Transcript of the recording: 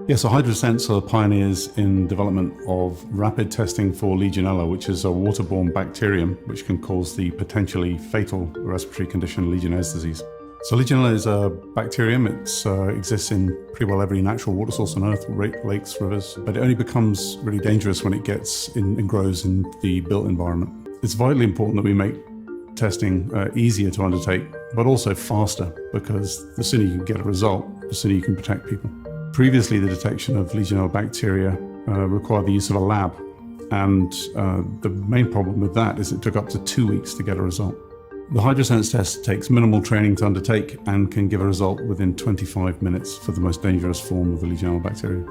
Yes, so Hydrosense are pioneers in development of rapid testing for Legionella, which is a waterborne bacterium which can cause the potentially fatal respiratory condition Legionnaire's disease. So Legionella is a bacterium. It exists in pretty well every natural water source on Earth, lakes, rivers, but it only becomes really dangerous when it gets in and grows in the built environment. It's vitally important that we make testing easier to undertake, but also faster, because the sooner you can get a result, the sooner you can protect people. Previously, the detection of Legionella bacteria required the use of a lab, and the main problem with that is it took up to 2 weeks to get a result. The Hydrosense test takes minimal training to undertake and can give a result within 25 minutes for the most dangerous form of the Legionella bacteria.